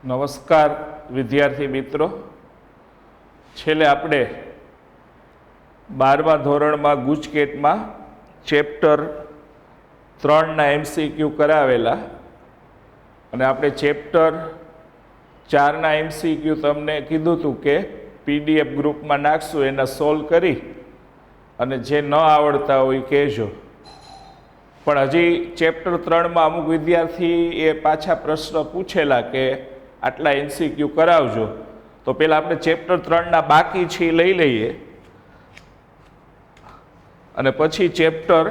નમસ્કાર વિદ્યાર્થી મિત્રો, છેલ્લે આપણે 12મા ધોરણમાં ગુજકેટમાં ચેપ્ટર 3ના MCQ કરાવેલા અને આપણે ચેપ્ટર 4ના MCQ તમને કીધું હતું કે PDF ગ્રુપમાં નાખશું, એના સોલ્વ કરી અને જે ન આવડતા હોય કહેજો. પણ હજી ચેપ્ટર 3માં અમુક વિદ્યાર્થીએ પાછા પ્રશ્ન પૂછેલા કે આટલા MCQ કરાવજો, તો પહેલાં આપણે ચેપ્ટર 3ના બાકી છે લઈ લઈએ અને પછી ચેપ્ટર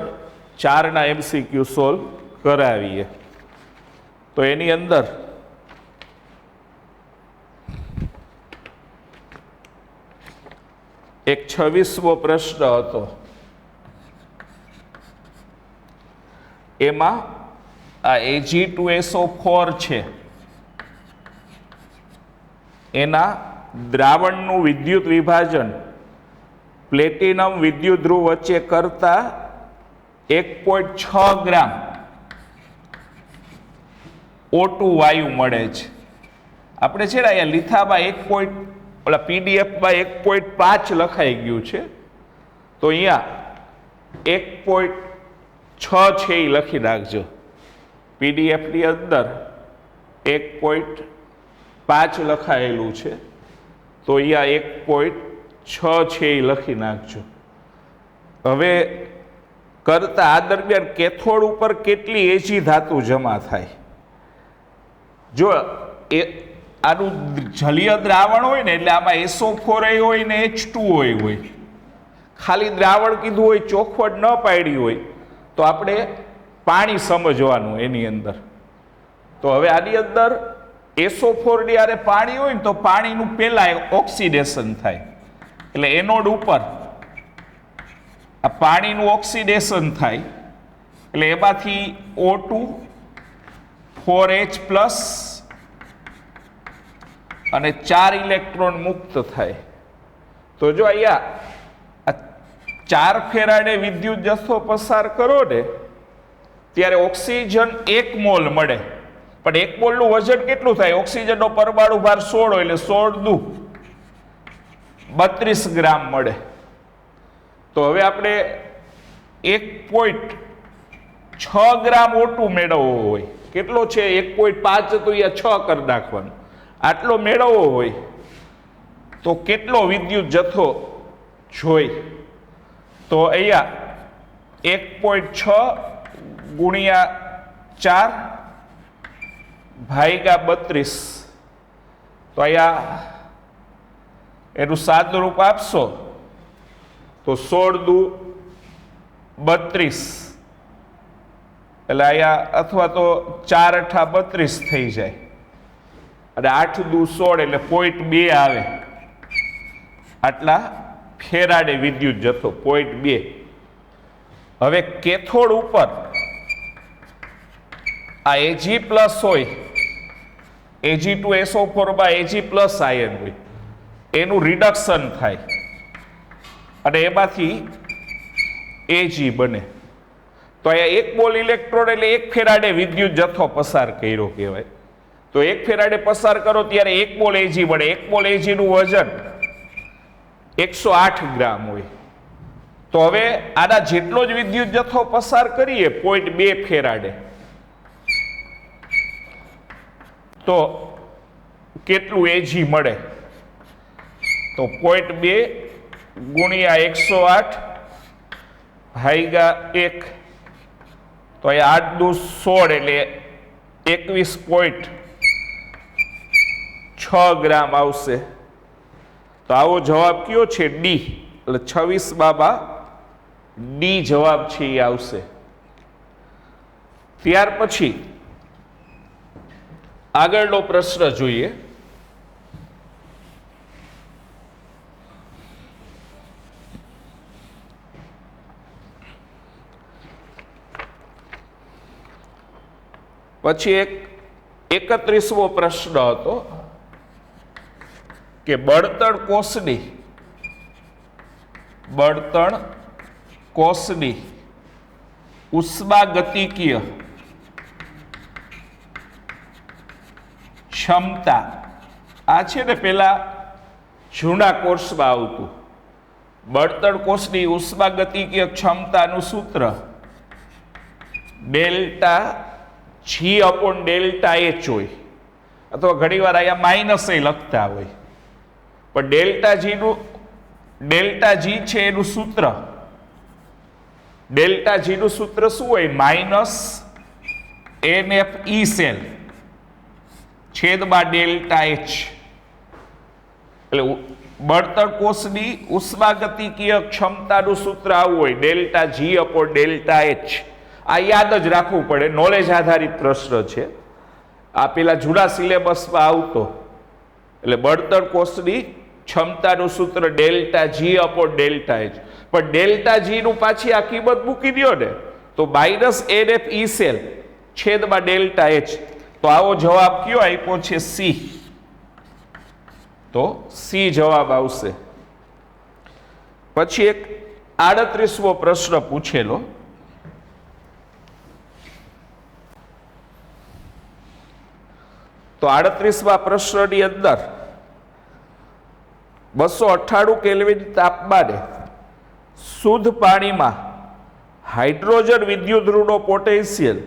4ના MCQ સોલ્વ કરાવીએ. તો એની અંદર એક 26મો પ્રશ્ન હતો. એમાં આ Ag2SO4 છે, એના દ્રાવણનું વિદ્યુત વિભાજન પ્લેટિનમ વિદ્યુત ધ્રુવ વચ્ચે કરતા 1.6 ગ્રામ O2 વાયુ મળે છે. આપણે છે ને અહીંયા લીથામાં પીડીએફમાં 1.5 લખાઈ ગયું છે, તો અહીંયા 1.6 છે એ લખી નાખજો. પીડીએફની અંદર 1.5 લખાયેલું છે, તો અહીંયા 1.6 છે એ લખી નાખજો. હવે કરતા આ દરમિયાન કેથોડ ઉપર કેટલી એજી ધાતુ જમા થાય? જો આનું જલીય દ્રાવણ હોય ને, એટલે આમાં SO4 હોય ને H2O હોય. ખાલી દ્રાવણ કીધું હોય, ચોખવટ ન પાડી હોય, તો આપણે પાણી સમજવાનું એની અંદર. તો હવે આની અંદર SO4 ની હારે પાણી હોય ને, તો પાણીનું પહેલા ઓક્સિડેશન થાય, એટલે એનોડ ઉપર આ પાણીનું ઓક્સિડેશન થાય, એટલે એમાંથી O2 4H પ્લસ અને 4 ઇલેક્ટ્રોન મુક્ત થાય. તો જો અહીંયા 4 ફેરાડે વિદ્યુત જથ્થો પસાર કરો ને, ત્યારે ઓક્સિજન 1 મોલ મળે. પણ 1 મોલનું વજન કેટલું થાય? ઓક્સિજનનો પરમાણુ ભાર 16 હોય, એટલે 16 દુ 32 ગ્રામ મળે. તો હવે આપણે 1.6 ગ્રામ O2 મેળવવો હોય, કેટલો છે? 1.5 તો અહીંયા 6 કરી નાખવાનું. આટલો મેળવવો હોય તો કેટલો વિદ્યુત જથ્થો જોઈ? તો અહીંયા 1.6 ગુણ્યા 4 ભાગ્યા 32, તો અહીંયા એનું સાદુરૂપ આપશો તો 16 દુ 32, એટલે અહીંયા અથવા તો 4 અઠા 32 થઈ જાય, અને 8 દુ 16, એટલે 0.2 આવે. આટલા ફેરાડે વિદ્યુત જથ્થો 0.2. હવે કેથોડ ઉપર આ Ag પ્લસ હોય, Ag2SO4 માં Ag પ્લસ આયન હોય, એનું રિડક્શન થાય અને એમાંથી Ag બને. તો અહીંયા 1 મોલ ઇલેક્ટ્રોન એટલે 1 ફેરાડે વિદ્યુત જથ્થો પસાર કર્યો કહેવાય. તો 1 ફેરાડે પસાર કરો ત્યારે 1 મોલ Ag મળે. 1 મોલ Ag નું વજન 108 ગ્રામ હોય. તો હવે આના જેટલો જ વિદ્યુત જથ્થો પસાર કરીએ 0.2 ફેરાડે, તો કેટલું Ag મળે? તો 0.2 ગુણ્યા 108 ભાગ્યા 1, તો અહીંયા 8 દુ 16, એટલે 21.6 ગ્રામ આવશે. તો આવો જવાબ કયો છે? ડી. એટલે 26 બાબા ડી જવાબ છે એ આવશે. ત્યાર પછી આગળનો પ્રશ્ન જોઈએ. પછી એક 31મો પ્રશ્ન હતો કે બળતણ કોષની ઉષ્માગતિકીય ક્ષમતા આ છે ને પેલા જૂના કોર્સમાં આવતું બળતણ કોષની ઉષ્માગતિકીય ક્ષમતાનું સૂત્ર delta G upon delta H હોય અથવા ઘણીવાર અહીંયા માઇનસ એ લખતા હોય પણ ડેલ્ટા જી છે એનું સૂત્ર ડેલ્ટા જી નું સૂત્ર શું હોય માઇનસ NF E સેલ છેદમાં ડેલ્ટા એચ એટલે બળતણ કોષની ઉષ્માગતિકીય ક્ષમતાનું સૂત્ર આવું હોય delta G upon delta H આ યાદ જ રાખવું પડે નોલેજ આધારિત પ્રશ્ન છે આ પેલા જૂના સિલેબસમાં આવતો એટલે બળતણ કોષની ક્ષમતાનું સૂત્ર delta G upon delta H પણ ડેલ્ટા જી નું પાછી આ કિંમત મૂકી દો ને તો માઇનસ NF E સેલ છેદમાં ડેલ્ટા એચ તો આવો જવાબ કયો આપ્યો છે સી તો સી જવાબ આવશે પછી એક 38મો પ્રશ્ન પૂછેલો તો 38મા પ્રશ્નની અંદર 298 કેલ્વિન તાપમાને શુદ્ધ પાણીમાં હાઇડ્રોજન વિદ્યુત ઋણનો પોટેન્શિયલ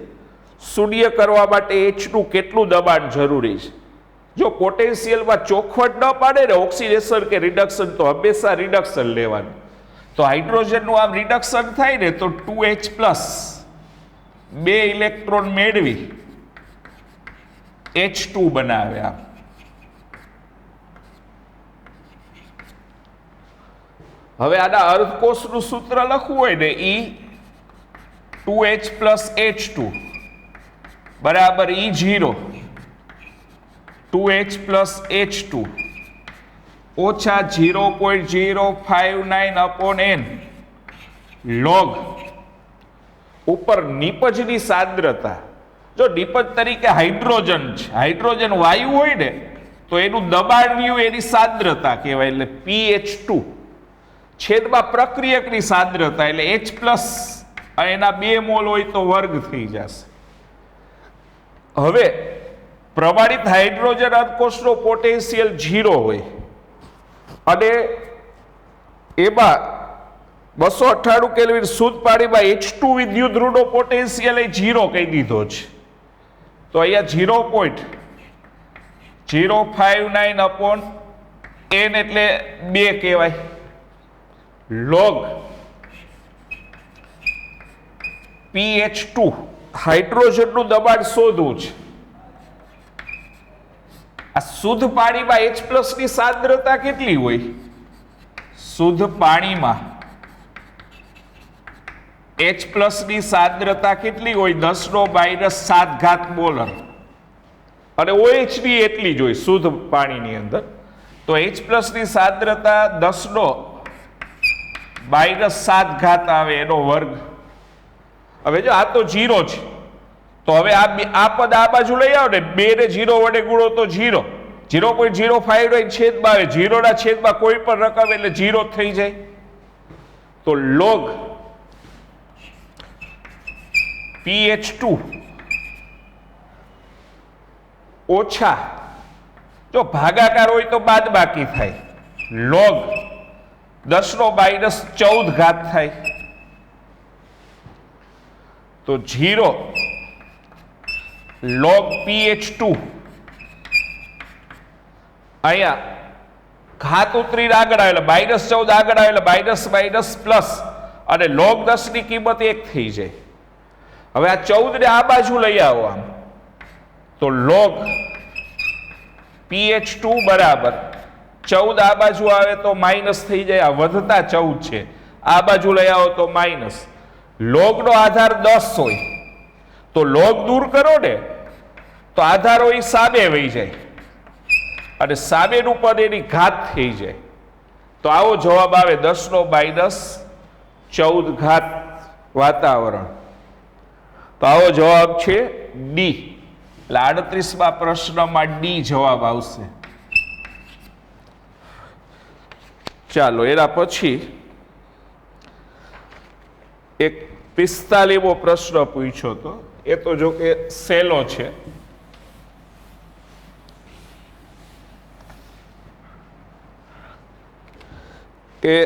શૂન્ય કરવા માટે H નું કેટલું દબાણ જરૂરી છે જો પોટેન્શિયલમાં ચોખવટ ન પાડે ને ઓક્સિડેશન કે રિડક્શન તો હંમેશા રિડક્શન લેવાનું તો હાઇડ્રોજનનું આમ રિડક્શન થાય ને તો 2H પ્લસ 2 ઇલેક્ટ્રોન મેળવી H2 બનાવે આમ હવે આના અર્ધકોષનું સૂત્ર લખવું હોય ને E 2H પ્લસ H2 બરાબર E0 2H પ્લસ H2 ઓછા 0.059 અપોન N લોગ ઉપર નિપજની સાંદ્રતા જો નિપજ તરીકે હાઇડ્રોજન છે હાઇડ્રોજન વાયુ હોય ને તો એનું દબાણ વ્યુ એની સાંદ્રતા કહેવાય એટલે pH2 છેદમાં પ્રક્રિયકની સાંદ્રતા એટલે H પ્લસ અને એના 2 મોલ હોય તો વર્ગ થઈ જશે હવે પ્રમાણિત હાઇડ્રોજન અર્ધકોષનો પોટેન્શિયલ 0 હોય અને એમાં 298 કેલ્વિન શુદ્ધ પાણીમાં H2 વિદ્યુત ઋણનો પોટેન્શિયલ એ 0 કહી દીધો છે તો અહીંયા 0.059 અપોન N એટલે 2 કહેવાય લોગ pH2 હાઇડ્રોજનનું દબાણ શોધવું છે આ શુદ્ધ પાણીમાં H પ્લસ ની સાંદ્રતા કેટલી હોય શુદ્ધ પાણીમાં H પ્લસ ની સાંદ્રતા કેટલી હોય 10⁻⁷ મોલર અને OH ની એટલી જ હોય શુદ્ધ પાણીની અંદર તો H પ્લસ ની સાંદ્રતા 10⁻⁷ આવે એનો વર્ગ હવે જો આ તો 0 છે તો હવે આ પદ આ બાજુ લઈ આવો ને 2 ને 0 વડે ગુણો તો 0 0.059 છેદમાં આવે 0 ના છેદમાં કોઈ પણ રકમ એટલે 0 થઈ જાય તો લોગ pH2 ઓછા જો ભાગાકાર હોય તો બાદબાકી થાય લોગ 10⁻14 થાય તો 0 log pH2 અહીંયા ઘાત ઉતરીને આગળ આવે એટલે -14 આગળ આવે એટલે માઇનસ પ્લસ અને log 10 ની કિંમત 1 થઈ જાય હવે આ 14 ને આ બાજુ લઈ આવો આમ તો log pH2 બરાબર 14 આ બાજુ આવે તો માઇનસ થઈ જાય આ વધતા 14 છે આ બાજુ લઈ આવો તો માઇનસ log નો આધાર 10 હોય તો log દૂર કરો ને તો આધાર હોય સામે વહી જાય અને સામેનું પદ એની ઘાત થઈ જાય તો આવો જવાબ આવે 10⁻14 વાતાવરણ તો આવો જવાબ છે ડી એટલે 38મા પ્રશ્નમાં ડી જવાબ આવશે ચાલો એના પછી એક 45મો પ્રશ્ન પૂછ્યો તો એ તો જો કે સહેલો છે કે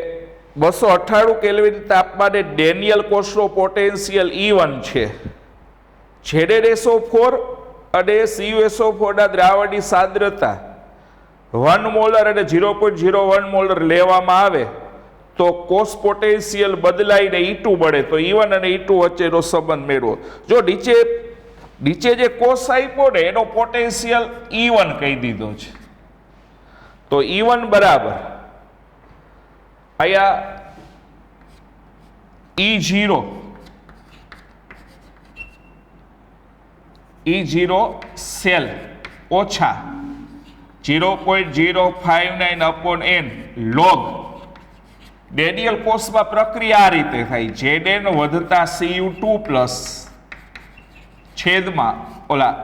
298 કેલ્વિન તાપમાને ડેનિયલ કોષનો પોટેન્શિયલ E1 છે. ZnSO4 અને CuSO4 ના દ્રાવણની સાંદ્રતા 1 મોલર અને 0.01 મોલર લેવામાં આવે તો કોષ પોટેન્શિયલ બદલાઈને E2 મળે. તો E1 અને E2 વચ્ચેનો સંબંધ મેળવો. જો નીચે જે કોષ આપ્યો ને એનો પોટેન્શિયલ E1 કહી દીધો છે. તો E1 બરાબર અહીંયા E0 સેલ ઓછા 0.059/n log ડેનિયલ કોષમાં પ્રક્રિયા આ રીતે થાય. Zn વધતા Cu2 પ્લસ છેદમાં ઓલા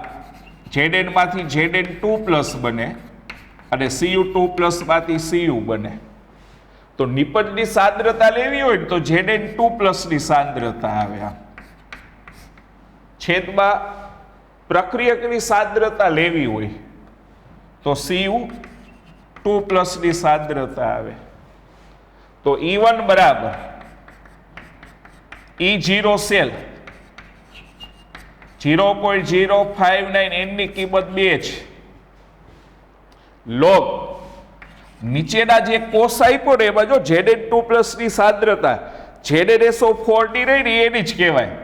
Zn માંથી Zn2 પ્લસ બને અને Cu2 પ્લસ માંથી Cu બને. તો નિપજની સાંદ્રતા લેવી હોય ને તો Zn2 પ્લસની સાંદ્રતા આવે. આમ છેદમાં પ્રક્રિયકની સાંદ્રતા લેવી હોય તો Cu2 પ્લસની સાંદ્રતા આવે. તો E1 બરાબર E0 સેલ 0.059 ની કિંમત 2 છે. લોગ નીચેના જે કોષ આપ્યો ને એમાં જો Zn2 પ્લસની સાંદ્રતા ZnSO4 ની રહી ને એની જ કહેવાય.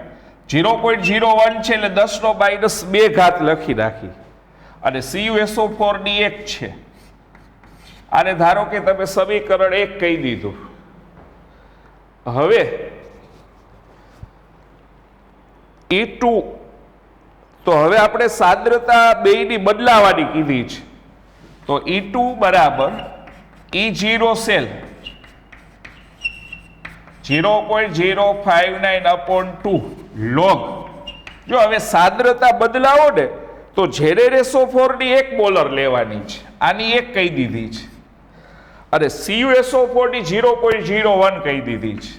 0.01 છે એટલે 10⁻2 લખી નાખી અને CuSO4 ની 1 છે. આને ધારો કે તમે સમીકરણ 1 કહી દીધું. હવે E2 તો હવે આપણે સાંદ્રતા બેયની બદલાવાની કીધી છે. તો E2 બરાબર E0 સેલ 0.059/2 log. જો હવે સાંદ્રતા બદલાવો ને તો ZnSO4 ની 1 મોલર લેવાની છે. આની 1 કહી દીધી છે અને CuSO4 ની 0.01 કહી દીધી છે.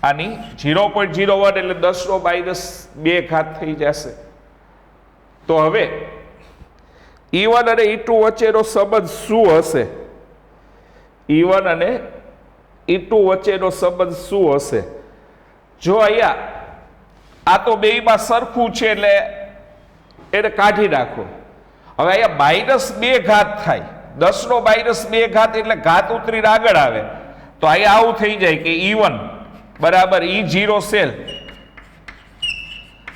આની 0.01 એટલે 10⁻2 થઈ જશે. તો હવે E1 અને E2 વચ્ચેનો સંબંધ શું હશે? E1 અને E2 વચ્ચેનો સંબંધ શું હશે? જો અહીંયા આ તો બેયમાં સરખું છે એટલે એને કાઢી નાખો. હવે અહીંયા -2 થાય. 10⁻2 એટલે ઘાત ઉતરીને આગળ આવે. તો અહીંયા આવું થઈ જાય કે E1 બરાબર E0 સેલ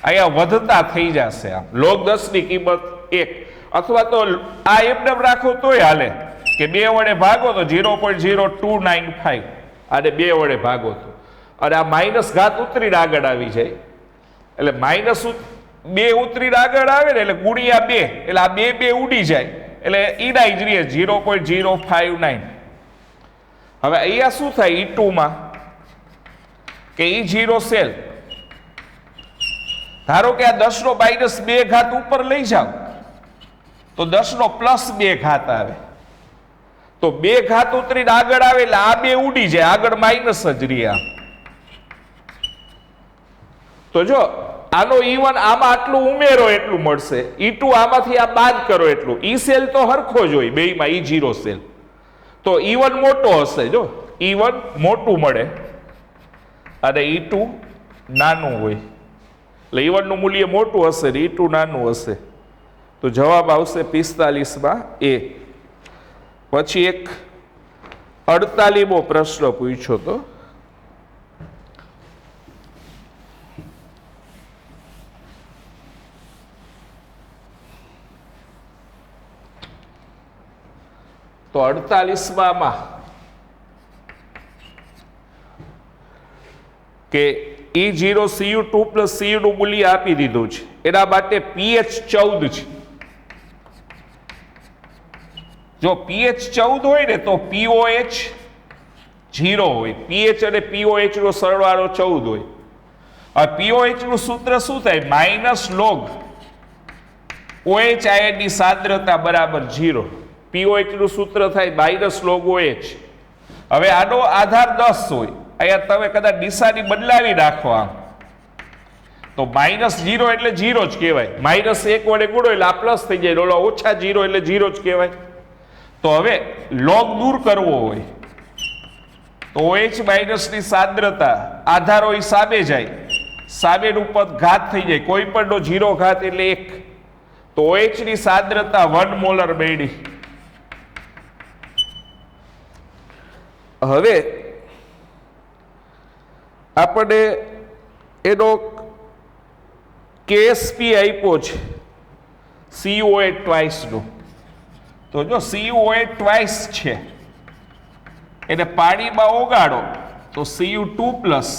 અહીંયા વધતા થઈ જશે. આમ log 10 ની કિંમત 1 અથવા તો આ એમને રાખો તોય હાલે કે 2 વડે ભાગો તો 0.0295 અને 2 વડે ભાગો તો અને આ માઇનસ ઘાત ઉતરીને આગળ આવી જાય એટલે -2 ઉતરીને આગળ આવે ને એટલે ગુણ્યા 2 એટલે આ 2 ઉડી જાય એટલે ઈડાઈ જ રહે 0.059. હવે અહીંયા શું થાય E2 માં કે E0 સેલ ધારો કે આ 10⁻2 ઉપર લઈ જાઓ તો 10+2 આવે. તો 2 ઉતરીને આગળ આવે એટલે આ 2 ઉડી જાય આગળ માઇનસ જ રહ્યા. તો જો આનો E1 આમાં આટલું ઉમેરો એટલું મળશે. E2 આમાંથી આ બાદ કરો એટલું. E સેલ તો હરખો જ હોય બેયમાં E0 સેલ. તો E1 મોટો હશે. જો E1 મોટું મળે અને E2 નાનું હોય એટલે E1 નું મૂલ્ય મોટું હશે ને E2 નાનું હશે. તો જવાબ આવશે 45 A. પછી એક 48મો પ્રશ્ન પૂછ્યો તો 48માં કે E0 Cu2 પ્લસ Cu નું મૂલ્ય આપી દીધું છે. એના માટે pH 14 છે. જો pH 14 હોય ને તો pOH 0 હોય. pH અને pOH નો સરવાળો 14 હોય. હવે pOH નું સૂત્ર શું થાય? -log OH આયનની સાંદ્રતા બરાબર 0. pOH નું સૂત્ર થાય -log OH. હવે આનો આધાર 10 હોય. અહીંયા તમે કદાચ દિશાની બદલાવી નાખો આમ તો -0 એટલે 0 જ કહેવાય. -1 વડે ગુણો એટલે આ પ્લસ થઈ જાય. ઓલો -0 એટલે 0 જ કહેવાય. તો હવે લોગ દૂર કરવો હોય તો OH માઇનસની સાંદ્રતા આધારો એ સામે જાય, સામેનું પદ ઘાત થઈ જાય, કોઈ પણનો 0 ઘાત એટલે 1, તો OH ની સાંદ્રતા 1 મોલર મળી. હવે આપણે એનો KSP આપ્યો છે COH ટ્વાઇસ નો. તો જો COH ટ્વાઇસ છે એને પાણીમાં ઓગાળો તો Cu2 પ્લસ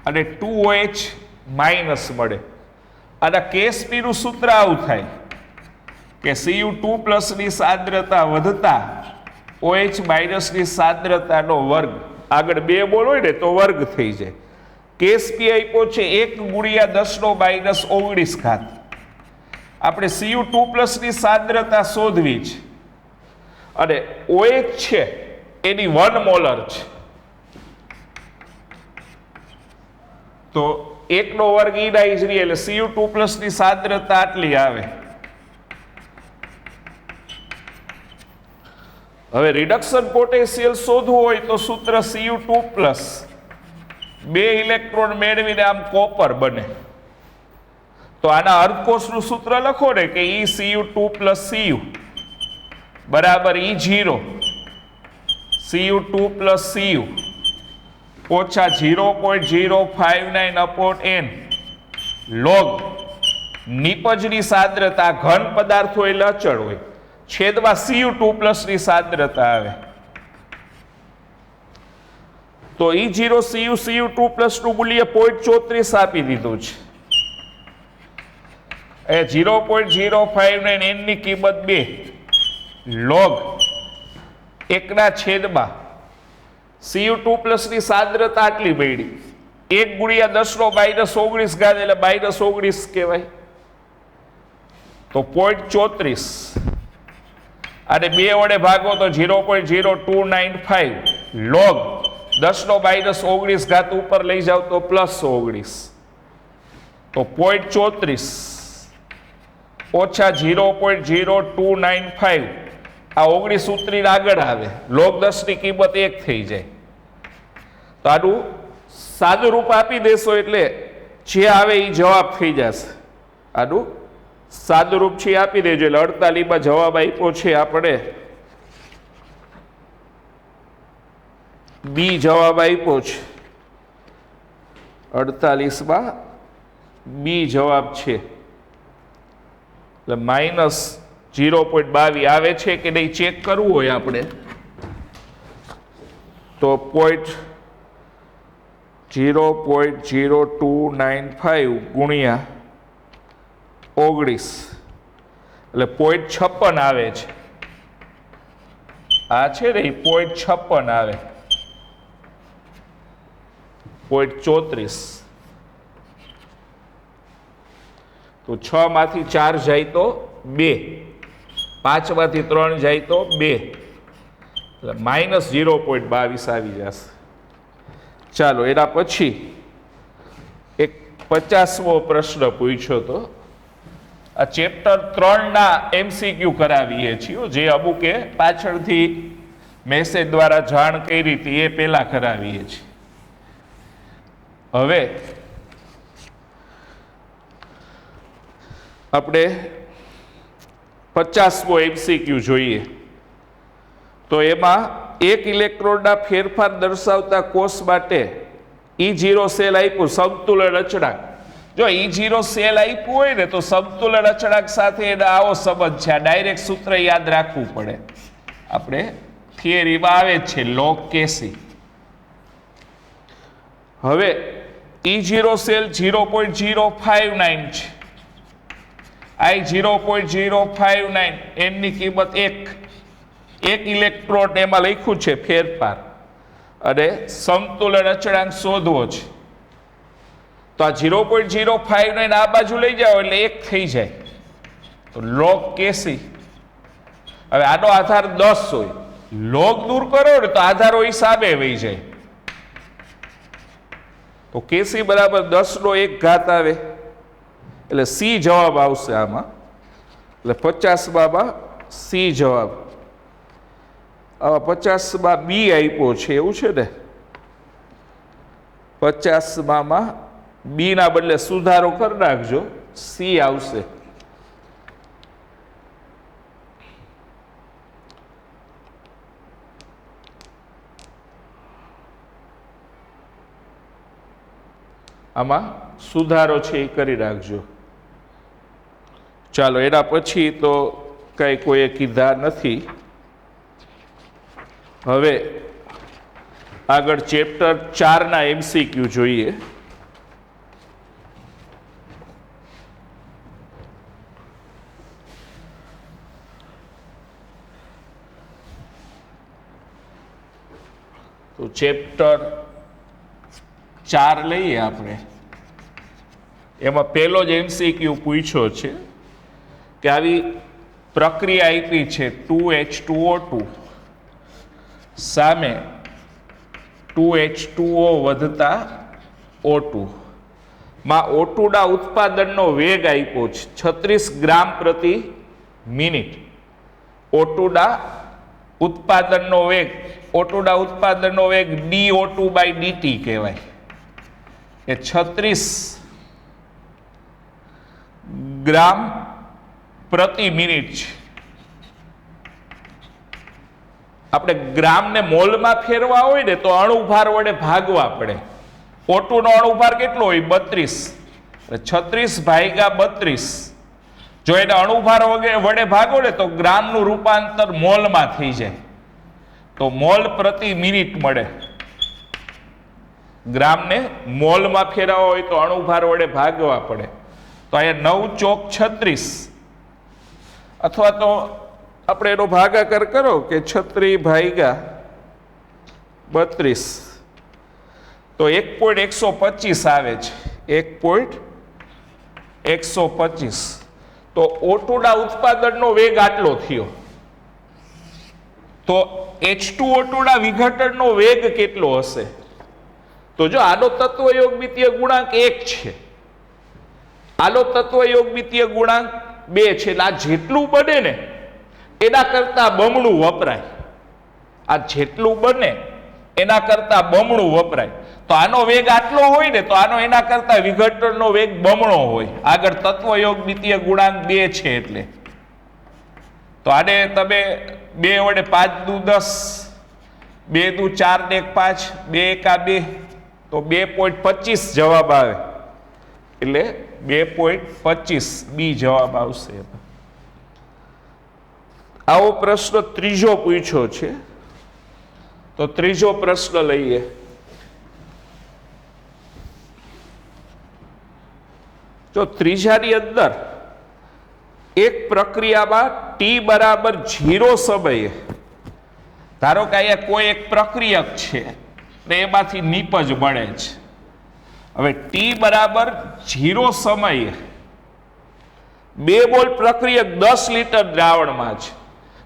અને 2OH માઇનસ મળે. આના KSP નું સૂત્ર આવું થાય કે Cu2 પ્લસની સાંદ્રતા વધતા OH માઇનસની સાંદ્રતાનો વર્ગ, આગળ 2 મોલ હોય ને તો વર્ગ થઈ જાય. KSP આપ્યો છે 1 ગુણ્યા 10⁻19 ઘાત. આપણે Cu2 પ્લસની સાંદ્રતા શોધવી છે અને OH છે એની 1 મોલર છે, તો 1 નો વર્ગ ઈના ઈજરી એટલે Cu2 પ્લસની સાંદ્રતા આટલી આવે. હવે રિડક્શન પોટેન્શિયલ શોધવું હોય તો સૂત્ર Cu2 પ્લસ 2 ઇલેક્ટ્રોન મેળવીને આમ કોપર બને. તો આના અર્ધકોષનું સૂત્ર લખો ને કે Cu2 પ્લસ Cu બરાબર E0 Cu2 પ્લસ Cu ઓછા 0.059 અપોન n લોગ નિપજની સાંદ્રતા ઘન પદાર્થો એટલે અચળ હોય, છેદમાં Cu2 પ્લસની સાંદ્રતા આવે. તો E0 Cu2 પ્લસનું મૂલ્ય 0.34 આપી દીધું છે. એ 0.059 n ની કિંમત 2 લોગ 1 ના છેદમાં Cu2 પ્લસની સાંદ્રતા આટલી મળી, 1 ગુણ્યા 10⁻19 ઘાત એટલે -19 કહેવાય. તો 0.34 અને 2 વડે ભાગો તો 0.0295 લોગ 10⁻19 ઘાત ઉપર લઈ જાવ તો +19, તો 0.34 ઓછા 0.0295 આ 19 ઉતરીને આગળ આવે, લોગ 10 ની કિંમત 1 થઈ જાય. તો આનું સાદું રૂપ આપી દેશો એટલે જે આવે એ જવાબ થઈ જશે. આનું સાદું રૂપ છે આપી દેજો એટલે 48 માં જવાબ આપ્યો છે આપણે બી જવાબ આપ્યો છે. 48 માં બી જવાબ છે એટલે -0.22 આવે છે કે નહીં ચેક કરવું હોય આપણે તો 0.0295 ગુણ્યા 19 એટલે 0.56 આવે છે. આ છે ને 0.56 આવે, 0.34. તો 6 માંથી 4 જાય તો 2, 5 માંથી 3 જાય તો 2 એટલે -0.22 આવી જશે. ચાલો એના પછી એક 50મો પ્રશ્ન પૂછ્યો તો આ ચેપ્ટર 3 ના MCQ કરાવીએ છીએ, જે અમુકે પાછળથી મેસેજ દ્વારા જાણ કરી હતી એ પહેલા કરાવીએ છીએ. હવે આપણે 50મો MCQ જોઈએ તો એમાં 1 ઇલેક્ટ્રોનના ફેરફાર દર્શાવતા કોષ માટે E0 સેલ આપ્યું સમતુલન અચળાંક. જો E0 સેલ આપ્યું હોય ને તો સમતુલન અચળાંક સાથે એનો આવો સંબંધ છે. આ ડાયરેક્ટ સૂત્ર યાદ રાખવું પડે, આપણે થિયરીમાં આવે છે લોગ કેસી. હવે E0 સેલ 0.059 છે, I 0.059 n ની કિંમત 1 ઇલેક્ટ્રોન એમાં લખ્યું છે ફેરફાર અને સમતુલન અચળાંક શોધવો છે. તો આ 0.059 આ બાજુ લઈ જાઓ એટલે 1 થઈ જાય, તો લોગ કેસી. હવે આનો આધાર 10 હોય, લોગ દૂર કરો ને તો આધારો સામે વહી જાય, તો કેસી બરાબર 10 નો 1 ઘાત આવે એટલે સી જવાબ આવશે આમાં. એટલે 50 માં સી જવાબ. 50 બી આપ્યો છે એવું છે ને, 50 બી ના બદલે સુધારો કરી નાખજો, સી આવશે. આમાં સુધારો છે એ કરી નાખજો. ચાલો એના પછી તો કઈ કોઈએ કીધા નથી. હવે આગળ ચેપ્ટર 4 ના MCQ જોઈએ. તો ચેપ્ટર 4 લઈએ આપણે. એમાં પહેલો જ MCQ પૂછ્યો છે કે આવી પ્રક્રિયા આપી છે 2H2O2 સામે 2H2O વધતા O2 માં O2 ના ઉત્પાદનનો વેગ આપ્યો છે 36 ગ્રામ પ્રતિ મિનિટ. O2 ના ઉત્પાદનનો વેગ dO2/dt કહેવાય. એ 36 ગ્રામ પ્રતિ મિનિટ છે. આપણે ગ્રામને મોલમાં ફેરવા હોય ને તો અણુભાર વડે ભાગવા પડે. O2 નો અણુભાર કેટલો હોય? 32. 36/32. જો એને અણુભાર વડે ભાગો ને તો ગ્રામનું રૂપાંતર મોલમાં થઈ જાય, તો મોલ પ્રતિ મિનિટ મળે. ગ્રામને મોલમાં ફેરવવા હોય તો અણુભાર વડે ભાગવા પડે. તો અહીંયા 9 ચોક 36, અથવા તો આપણે એનો ભાગાકાર કરો કે 36/32, તો 1.125 આવે છે. 1.125. તો O2 ના ઉત્પાદનનો વેગ આટલો થયો. તો H2O2 ના વિઘટનનો વેગ કેટલો હશે? તો જો આનો તત્વયોગમિતીય ગુણાંક 1 છે, આનો તત્વયોગમિતીય ગુણાંક 2 છે. આ જેટલું બને ને એના કરતા બમણું વપરાય. આ જેટલું બને એના કરતા બમણું વપરાય. તો આનો વેગ આટલો હોય ને તો આનો એના કરતા વિઘટનનો વેગ બમણો હોય. આગળ તત્વયોગમિતીય ગુણાંક 2 છે એટલે. તો આને તમે 2 વડે 5 દુ 10, 2 દુ 4 ને 1 5, 2 એકા 2, તો 2.25 જવાબ આવે. એટલે 2.25 બી જવાબ આવશે. આવો પ્રશ્ન ત્રીજો પૂછ્યો છે. તો ત્રીજો પ્રશ્ન લઈએ. જો ત્રીજાની અંદર એક પ્રક્રિયામાં T બરાબર 0 સમયે, ધારો કે અહીંયા કોઈ એક પ્રક્રિયક છે ને એમાંથી નીપજ મળે છે. હવે T બરાબર 0 સમયે 2 મોલ પ્રક્રિયક 10 લીટર દ્રાવણમાં છે.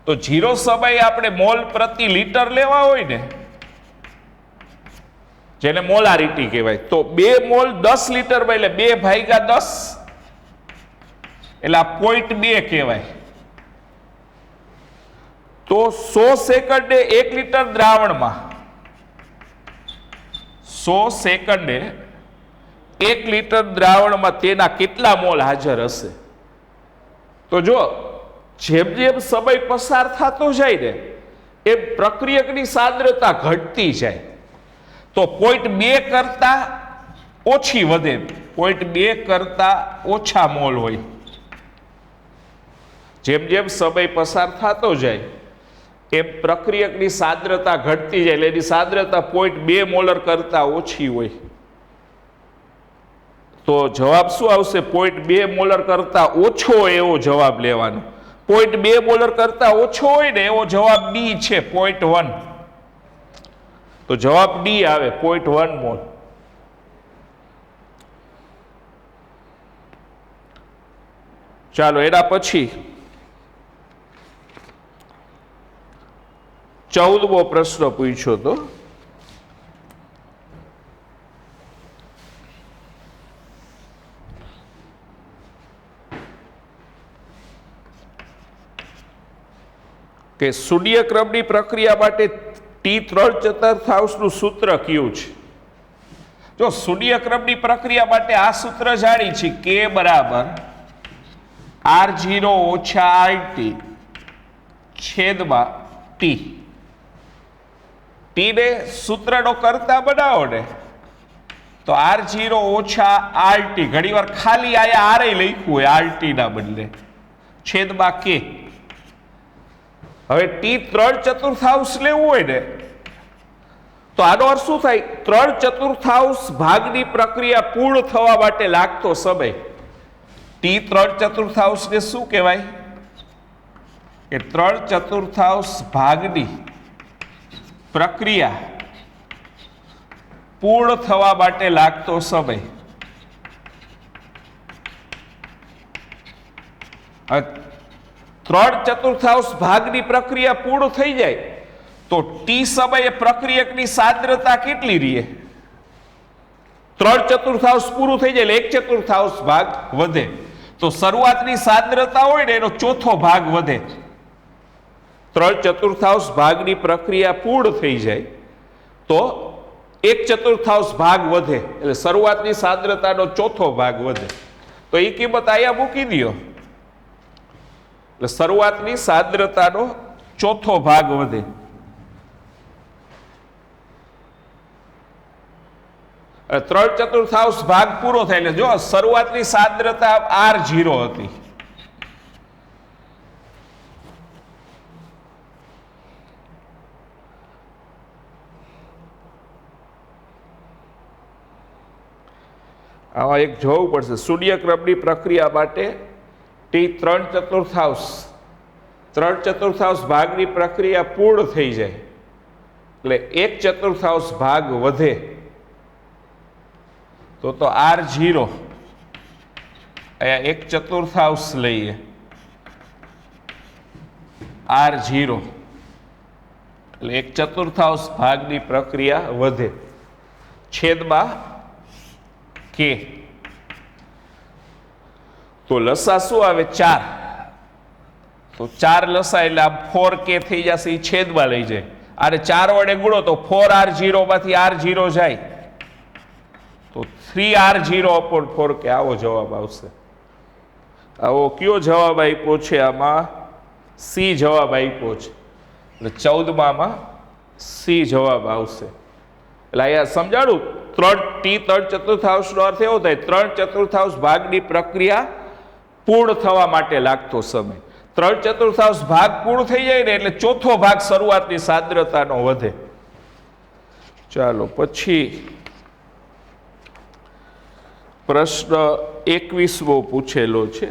તો 0 સમયે આપણે મોલ પ્રતિ લીટર લેવા હોય ને, જેને મોલારિટી કહેવાય, તો 2 મોલ 10 લીટરમાં એટલે 2/10, એટલે આ 0.2 કહેવાય. તો 100 સેકન્ડે 1 લીટર દ્રાવણમાં 100 સેકન્ડે 1 લીટર દ્રાવણમાં તેના કેટલા મોલ હાજર હશે? તો જો જેમ જેમ સમય પસાર થતો જાય ને એમ પ્રક્રિયકની સાંદ્રતા ઘટતી જાય. તો 0.2 કરતા ઓછી વધે, 0.2 કરતા ઓછા મોલ હોય. જેમ જેમ સમય પસાર થતો જાય એમ પ્રક્રિયકની સાંદ્રતા ઘટતી જાય, એટલે એની સાંદ્રતા 0.2 મોલર કરતા ઓછી હોય. તો જવાબ શું આવશે? 0.2 મોલર કરતા ઓછો એવો જવાબ લેવાનો. 0.2 મોલર કરતા ઓછો હોય ને એવો જવાબ ડી છે, 0.1. તો જવાબ ડી આવે, 0.1 મોલ. ચાલો એના પછી 14મો પ્રશ્ન પૂછ્યો તો કે શૂન્યક્રમની પ્રક્રિયા માટે T3/4 સૂત્ર કયું છે? જો શૂન્યક્રમની પ્રક્રિયા માટે આ સૂત્ર જાણી છે, K બરાબર R0 ઓછા RT છેદમાં T. T ને સૂત્રનો કરતા બનાવો ને તો R0 ઓછા RT, ઘણી વાર ખાલી આયા R લખ્યું હોય RT ના બદલે, છેદમાં K. હવે T3/4 લેવું હોય ને તો આનો અર્થ શું થાય? 3/4 ભાગની પ્રક્રિયા પૂર્ણ થવા માટે લાગતો સમય. T3/4 ને શું કહેવાય? કે 3/4 ભાગની પ્રક્રિયા પૂર્ણ થવા માટે લાગતો સમય. 3/4 ભાગની પ્રક્રિયા પૂર્ણ થઈ જાય તો T સમયે પ્રક્રિયકની સાંદ્રતા કેટલી રહે? 3/4 પૂરું થઈ જાય એટલે 1/4 ભાગ વધે. તો શરૂઆતની સાંદ્રતા હોય ને એનો ચોથો ભાગ વધે. 3/4 ભાગની પ્રક્રિયા પૂર્ણ થઈ જાય તો 1/4 ભાગ વધે એટલે શરૂઆતની સાંદ્રતાનો ચોથો ભાગ વધે. તો એ કિંમત અહીંયા મૂકી દો એટલે શરૂઆતની સાંદ્રતાનો ચોથો ભાગ વધે. એટલે 3/4 ભાગ પૂરો થાય એટલે જો શરૂઆતની સાંદ્રતા R0 હતી. આમાં એક જોવું પડશે. શૂન્યક્રમની પ્રક્રિયા માટે T3/4 ભાગની પ્રક્રિયા પૂર્ણ થઈ જાય એટલે 1/4 ભાગ વધે તો R0 અહીંયા 1/4 લઈએ, R0 એટલે 1/4 ભાગની પ્રક્રિયા વધે છેદમાં K. તો લસા શું આવે? 4. તો 4 લસા એટલે આ 4K થઈ જશે, એ છેદમાં લઈ જાય. અને 4 વડે ગુણો તો 4R0 માંથી R0 જાય તો 3R0/4K. આવો જવાબ આવશે. આવો કયો જવાબ આપ્યો છે? આમાં C જવાબ આપ્યો છે એટલે 14માં C જવાબ આવશે. એટલે અહીંયા સમજાડું, T3/4 નો અર્થ એવો થાય 3/4 ભાગની પ્રક્રિયા પૂર્ણ થવા માટે લાગતો સમય. 3/4 ભાગ પૂર્ણ થઈ જાય ને એટલે ચોથો ભાગ શરૂઆતની સાંદ્રતાનો વધે. ચાલો પછી પ્રશ્ન 21મો પૂછેલો છે.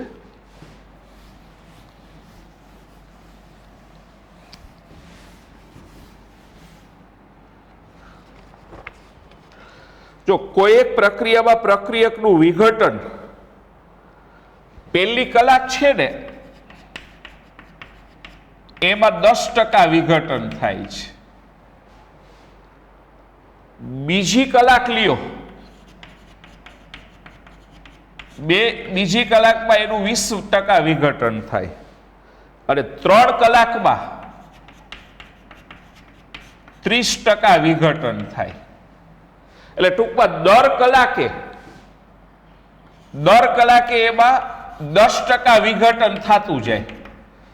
જો કોઈ એક પ્રક્રિયામાં પ્રક્રિયકનું વિઘટન પહેલી કલાક છે ને એમાં 10% વિઘટન થાય છે. બીજી કલાક લ્યો, બીજી કલાકમાં એનું 20% વિઘટન થાય અને 3 કલાકમાં 30% વિઘટન થાય. એટલે ટૂંકમાં દર કલાકે એમાં 10% વિઘટન થતું જાય.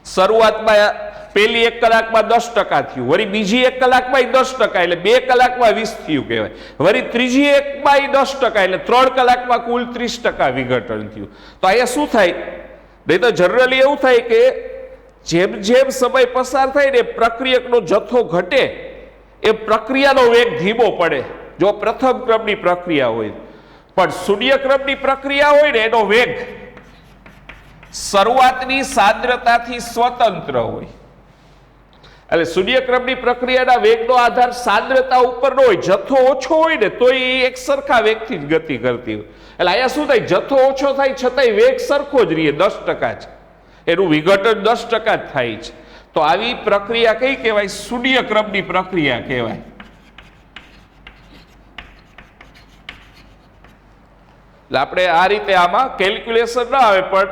શરૂઆતમાં પહેલી 1 કલાકમાં 10% થયું, વળી બીજી 1 કલાકમાં 10%, એટલે 2 કલાકમાં 20 થયું કહેવાય. વળી ત્રીજી એકમાં 10% એટલે 3 કલાકમાં કુલ 30% વિઘટન થયું. તો અહીંયા શું થાય? નહીં તો જનરલી એવું થાય કે જેમ જેમ સમય પસાર થાય ને પ્રક્રિયકનો જથ્થો ઘટે એ પ્રક્રિયાનો વેગ ધીમો પડે જો પ્રથમ ક્રમની પ્રક્રિયા હોય. પણ શૂન્ય ક્રમની પ્રક્રિયા હોય ને એનો વેગ શરૂઆતની સાંદ્રતાથી સ્વતંત્ર હોય. એટલે શૂન્ય ક્રમની પ્રક્રિયાના વેગનો આધાર સાંદ્રતા ઉપર નો હોય. જથ્થો ઓછો હોય ને તો એ એક સરખા વેગથી જ ગતિ કરતી હોય. એટલે અહીંયા શું થાય? જથ્થો ઓછો થાય છતાંય વેગ સરખો જ રહે, 10% જ. એનું વિઘટન 10% જ થાય છે. તો આવી પ્રક્રિયા કઈ કહેવાય? શૂન્ય ક્રમની પ્રક્રિયા કહેવાય. એટલે આપણે આ રીતે આમાં કેલ્ક્યુલેશન ના આવે પણ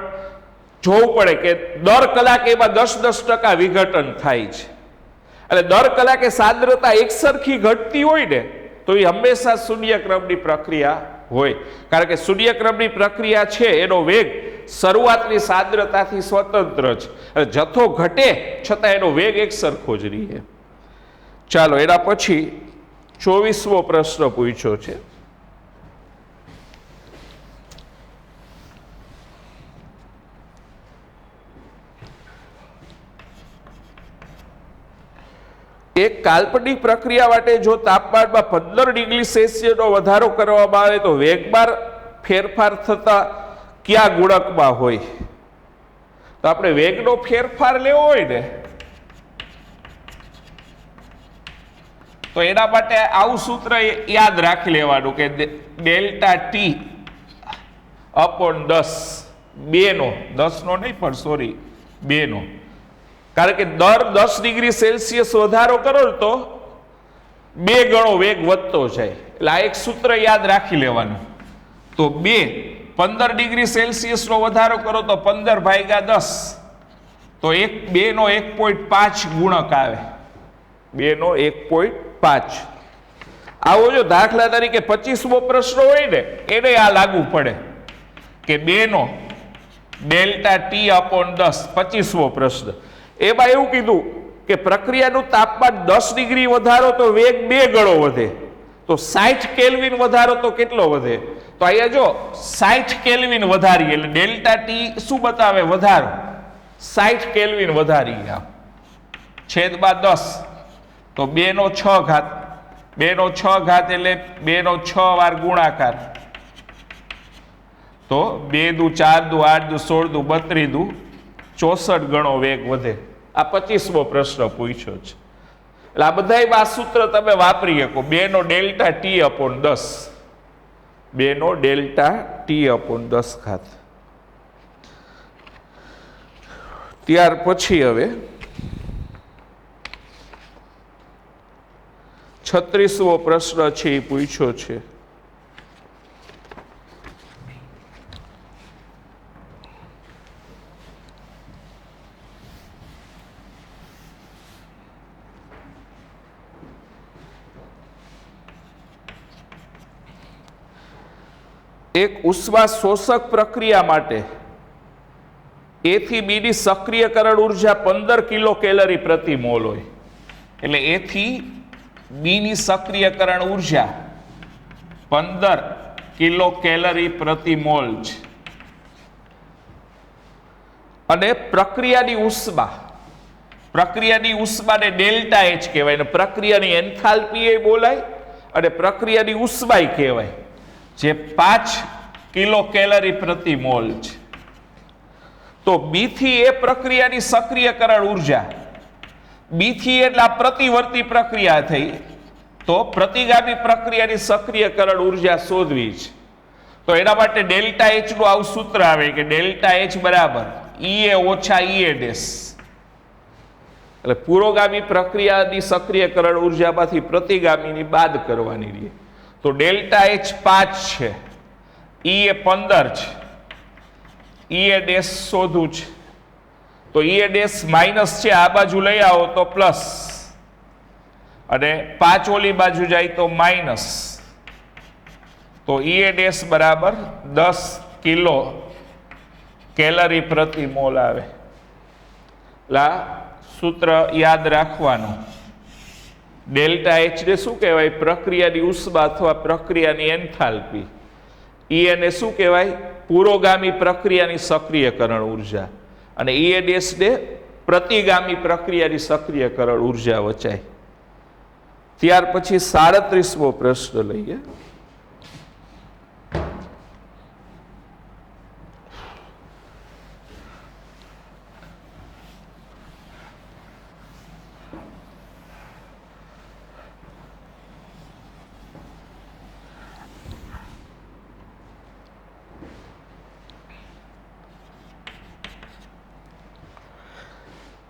જોવું પડે કે દર કલાકે એમાં 10% વિઘટન થાય છે. એટલે દર કલાકે સાંદ્રતા એકસરખી ઘટતી હોય ને તો એ હંમેશા શૂન્યક્રમની પ્રક્રિયા હોય, કારણ કે શૂન્યક્રમની પ્રક્રિયા છે એનો વેગ શરૂઆતની સાંદ્રતાથી સ્વતંત્ર છે. એટલે જથ્થો ઘટે છતાં એનો વેગ એક સરખો જ રહે. ચાલો એના પછી 24મો પ્રશ્ન પૂછ્યો છે. એક કાલ્પનિક પ્રક્રિયા માટે જો તાપમાનમાં 15 ડિગ્રી સેલ્સિયસનો વધારો કરવામાં આવે તો વેગમાં ફેરફાર થતા કયા ગુણકમાં હોય? તો આપણે વેગનો ફેરફાર લેવો હોય ને તો એના માટે આવું સૂત્ર યાદ રાખી લેવાનું કે ડેલ્ટા ટી અપોન 10, 2નો 10નો નહીં પણ સોરી 2નો, કારણ કે દર 10 ડિગ્રી સેલ્સિયસ વધારો કરો તો 2 ગણો વેગ વધતો જાય. એટલે આ એક સૂત્ર યાદ રાખી લેવાનું. તો 15 ડિગ્રી સેલ્સિયસનો વધારો કરો તો 15/10, તો 2નો 1.5 ગુણક આવે, 2નો 1.5. આવો જો દાખલા તરીકે 25મો પ્રશ્ન હોય ને એને આ લાગુ પડે કે 2નો ડેલ્ટા ટી અપોન 10, 25મો પ્રશ્ન. એમાં એવું કીધું કે પ્રક્રિયાનું તાપમાન 10 ડિગ્રી વધારો તો વેગ 2 ગણો વધે, તો 60 કેલ્વિન વધારો તો કેટલો વધે? તો અહીંયા જો 60 કેલ્વિન વધારીએ એટલે ડેલ્ટા ટી શું બતાવે? વધારો. 60 કેલ્વિન વધારી છેદમાં 10 તો 2નો 6 ઘાત, 2નો 6 ઘાત એટલે 2નો 6 વાર ગુણાકાર, તો 2 દુ 4 દુ 8 દુ 16 દુ 32 દુ 64 ગણો વેગ વધે. આ 25મો પ્રશ્ન પૂછ્યો છે. એટલે આ બધા સૂત્ર તમે વાપરી શકો. 2નો ડેલ્ટા ટી અપોન 10, 2નો ડેલ્ટા ટી અપોન 10 ઘાત. ત્યાર પછી હવે 36મો પ્રશ્ન છે એ પૂછ્યો છે. એક ઉષ્મા શોષક પ્રક્રિયા માટે A થી B ની સક્રિયકરણ ઉર્જા 15 કિલો કેલરી પ્રતિ મોલ હોય. એટલે A થી B ની સક્રિયકરણ ઉર્જા 15 કિલો કેલરી પ્રતિ મોલ છે. અને પ્રક્રિયાની ઉષ્માને ડેલ્ટા H કહેવાય, અને પ્રક્રિયાની એન્થાલ્પી એ બોલાય અને પ્રક્રિયાની ઉષ્મા કહેવાય, જે 5 કિલો કેલરી પ્રતિ મોલ છે. તો B થી A પ્રક્રિયાની સક્રિયકરણ ઉર્જા, B થી એટલે આ પ્રતિવર્તી પ્રક્રિયા થઈ, તો પ્રતિગામી પ્રક્રિયાની સક્રિયકરણ ઉર્જા શોધવી છે. તો એના માટે ડેલ્ટા H નું આવું સૂત્ર આવે કે ડેલ્ટા H બરાબર EA ઓછા EA ડેશ. એટલે પુરોગામી પ્રક્રિયાની સક્રિયકરણ ઉર્જામાંથી પ્રતિગામીની બાદ કરવાની રહે. તો ડેલ્ટા H 5 છે, EA 15 છે, EA ડેશ શોધવું છે. તો EA ડેશ માઇનસ છે, આ બાજુ લઈ આવો તો પ્લસ, અને 5 ઓલી બાજુ જાય તો માઇનસ. તો EA ડેશ બરાબર 10 કિલો કેલરી પ્રતિ મોલ આવે. એટલે સૂત્ર યાદ રાખવાનું. ડેલ્ટા H ને શું કહેવાય? પ્રક્રિયાની ઉષ્મા અથવા પ્રક્રિયાની એન્થાલ્પી. EA ને શું કહેવાય? પુરોગામી પ્રક્રિયાની સક્રિયકરણ ઉર્જા. અને EA ડેશ ને પ્રતિગામી પ્રક્રિયાની સક્રિયકરણ ઉર્જા વચાય. ત્યાર પછી 37મો પ્રશ્ન લઈએ.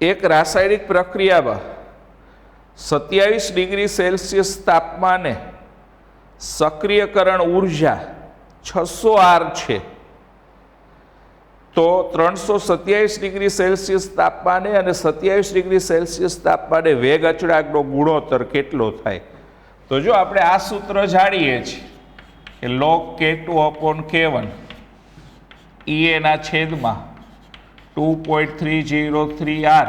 એક રાસાયણિક પ્રક્રિયામાં 27 ડિગ્રી સેલ્સિયસ તાપમાને સક્રિયકરણ ઉર્જા 600 R છે. તો 327 ડિગ્રી સેલ્સિયસ તાપમાને અને 27 ડિગ્રી સેલ્સિયસ તાપમાને વેગ અચળાંકનો ગુણોત્તર કેટલો થાય? તો જો આપણે આ સૂત્ર જાણીએ છીએ કે log K2/K1 EA ના છેદમાં 2.303 R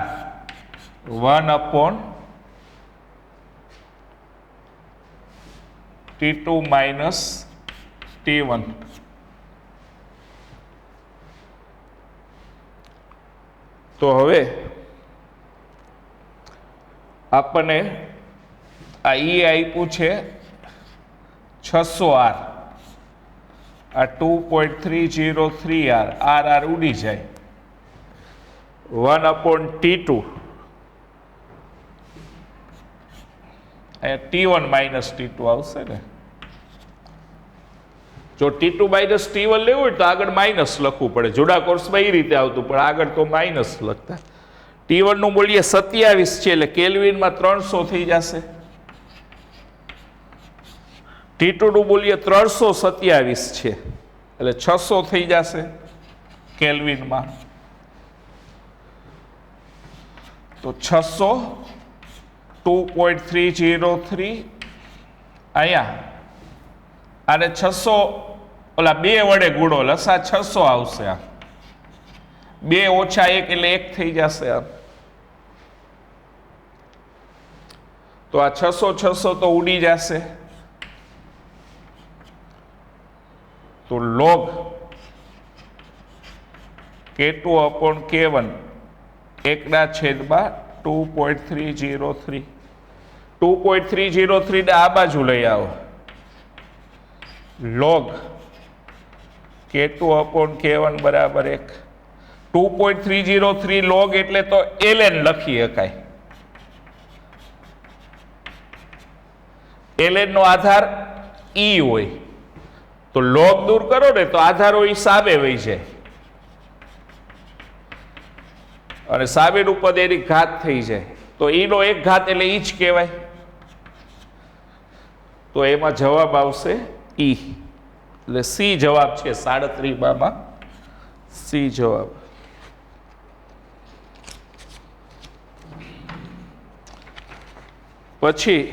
1/T2 minus T1. તો હવે આપણને આ E આપ્યું છે 600 R, આ 2.303 R ઉડી જાય 1/T2 T1 minus T2 આવશે ને. જો T2 minus T1 લેવું હોય તો આગળ માઇનસ લખવું પડે. જુદા કોર્સમાં એ રીતે આવતું, પણ આગળ તો માઇનસ લખતા. T1 નું મૂલ્ય 27 છે એટલે કેલ્વિનમાં 300 થઈ જશે. T2 નું મૂલ્ય 327 છે એટલે 600 થઈ જશે કેલ્વિનમાં. તો 600 2.303 અહીંયા અને 600 ઓલા 2 વડે ગુણો, લસા 600 આવશે. આ 2 ઓછા 1 એટલે 1 થઈ જશે. આ તો આ 600 તો ઉડી જશે. તો log K2/K1 1/2 2.303 2.303 ને આ બાજુ લઈ આવો. log K2/K1 બરાબર 1. 2.303 log એટલે તો ln લખી શકાય. ln નો આધાર e હોય તો log દૂર કરો ને તો આધાર હોય સામે વહી જાય અને સામેનું પદ એની ઘાત થઈ જાય. તો e નો 1 ઘાત એટલે e જ કહેવાય. તો એમાં જવાબ આવશે e. એટલે સી જવાબ છે 37 માં સી જવાબ. પછી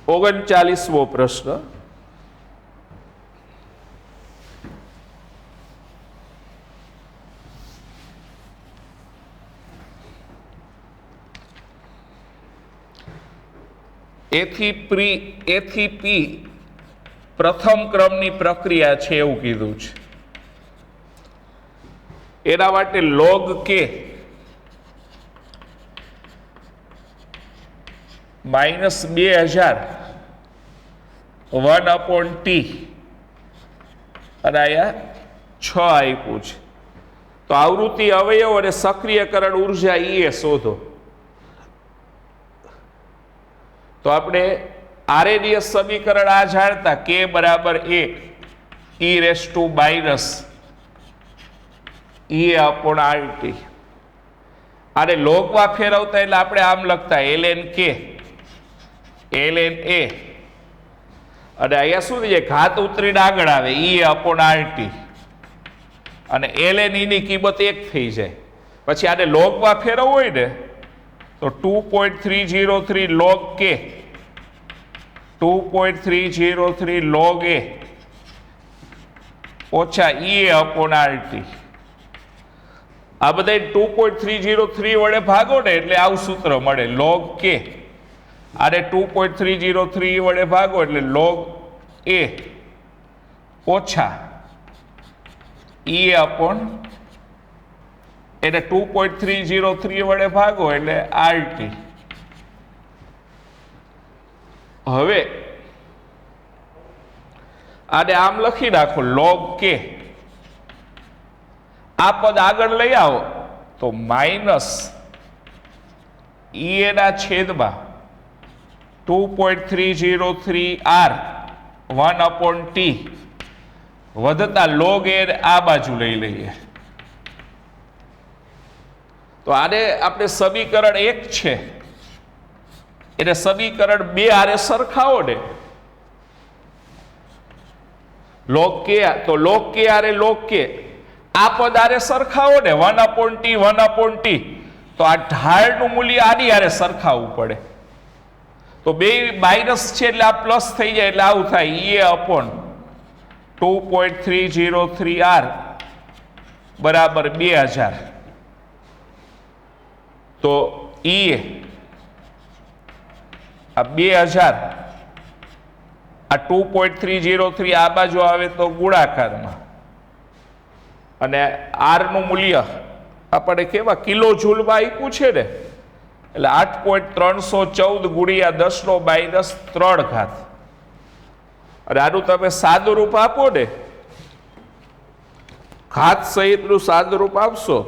39મો પ્રશ્ન. એથી પી પ્રથમ ક્રમની પ્રક્રિયા છે એવું કીધું છે. એના માટે log K -2000 1/T અને અહીંયા 6 આપ્યું છે. તો આવૃત્તિ અવયવ અને સક્રિયકરણ ઉર્જા એ શોધો. તો આપણે આરએનએસ સમીકરણ આ જાણતા K બરાબર 1 e⁻⁸ આને લોગમાં ફેરવતા એટલે આપણે આમ લખતા ln K ln A અને અહીંયા શું થઈ જાય, ઘાત ઉતરીને આગળ આવે e⁻⁸ અને ln e ની કિંમત 1 થઈ જાય. પછી આને લોગમાં ફેરવવું હોય ને તો 2.303 log K 2.303 log A ઓછા e⁻⁸. આ બધા 2.303 વડે ભાગો ને એટલે આવું સૂત્ર મળે log K. આને 2.303 વડે ભાગો એટલે log A ઓછા e⁻, એટલે 2.303 વડે ભાગો એટલે RT. હવે આને આમ લખી નાખો log K. આ પદ આગળ લઈ આવો તો માઇનસ EA ના છેદમાં 2.303 R 1/T વધતા log A આ બાજુ લઈ લઈએ. તો આને આપણે સમીકરણ 1 છે એટલે સમીકરણ 2 આરે સરખાવો ને log K. તો log K આરે log K આ પદ આરે સરખાવો ને 1/t 1/t, તો આ ઢાળનું મૂલ્ય આની આરે સરખાવવું પડે. તો બે માઇનસ છે એટલે આ પ્લસ થઈ જાય એટલે આવું થાય એ અપોન 2.303r બરાબર 2000. તો એ આ 2000 આ 2.303 આ બાજુ આવે તો ગુણાકારમાં, અને આર નું મૂલ્ય આપણે કેવા કિલો જૂલમાં આપ્યું છે ને, એટલે 8.314 ગુણ્યા 10⁻³ ઘાત. અને આનું તમે સાદું રૂપ આપો ને, ઘાત સહિતનું સાદું રૂપ આપશો